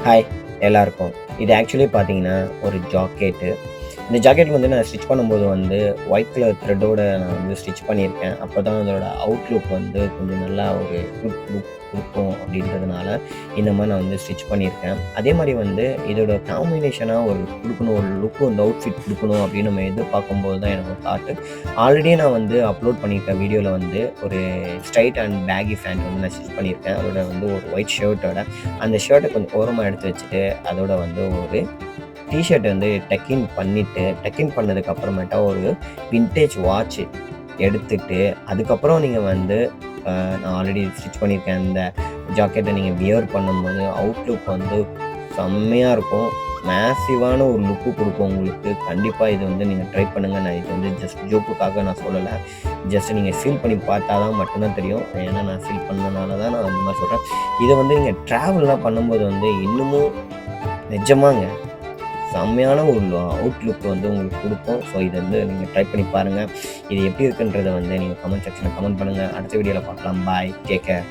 Hi எல்லாருக்கும். இது actually பார்த்தீங்கன்னா, ஒரு ஜாக்கெட்டு. இந்த ஜாக்கெட் வந்து நான் ஸ்டிச் பண்ணும்போது வந்து ஒயிட் கலர் த்ரெட்டோட நான் வந்து ஸ்டிச் பண்ணியிருக்கேன். அப்பதான் அதோட அவுட்லுக் வந்து கொஞ்சம் நல்லா ஒரு குட் லுக் குடுக்கும் அப்படின்றதுனால, இந்த மாரி நான் வந்து ஸ்டிச் பண்ணியிருக்கேன். அதே மாரி வந்து இதோட காம்பினேஷனா ஒரு குடுக்கணும், ஒரு லுக் வந்து அவுட்ஃபிட் குடுக்கணும் அப்படின்னு நம்ம எதிர்பார்க்கும்போது தான் எனக்கு ஒரு தாட்டு. ஆல்ரெடி நான் வந்து அப்லோட் பண்ணியிருக்க வீடியோல வந்து ஒரு ஸ்ட்ரெய்ட் அண்ட் பேகி பேண்ட் வந்து நான் ஸ்டிச் பண்ணியிருக்கேன். அதோட வந்து ஒரு ஒயிட் ஷர்ட்டோட அந்த ஷர்ட்ட கொஞ்சம் ஓரமா எடுத்து வச்சுட்டு, அதோட வந்து ஒரு டீ ஷர்ட் வந்து டக் இன் பண்ணிட்டு, டக் இன் பண்ணதுக்கு அப்புறமேட்டா ஒரு வின்டேஜ் வாட்ச் எடுத்துட்டு, அதுக்கப்புறம் நீங்க வந்து நான் ஆல்ரெடி ஸ்டிச் பண்ணியிருக்கேன். அந்த ஜாக்கெட்ட நீங்க வியர் பண்ணும்போது அவுட்லுக் வந்து செம்மையா இருக்கும். மேசிவான ஒரு லுக்கு குடுக்கும் உங்களுக்கு. கண்டிப்பா இது வந்து நீங்க ட்ரை பண்ணுங்க. நான் இது வந்து ஜஸ்ட் ஜோக்குக்காக நான் சொல்லல. ஜஸ்ட் நீங்க ஃபீல் பண்ணி பார்த்தா தான் மட்டும் தான் தெரியும். ஏன்னா நான் ஃபீல் பண்ணனால தான் நான் இந்த மாரி சொல்றேன். இத வந்து நீங்க ட்ராவல்லாம் பண்ணும்போது வந்து இன்னமும் நிஜமாங்க செம்மையான ஒரு அவுட்லுக் வந்து உங்களுக்கு குடுக்கும். ஸோ இத வந்து நீங்க ட்ரை பண்ணி பாருங்க. இது எப்படி இருக்குன்றத வந்து நீங்க கமெண்ட் செக்ஷன்ல கமெண்ட் பண்ணுங்க. அடுத்த வீடியோல பார்க்கலாம். பாய். Take care.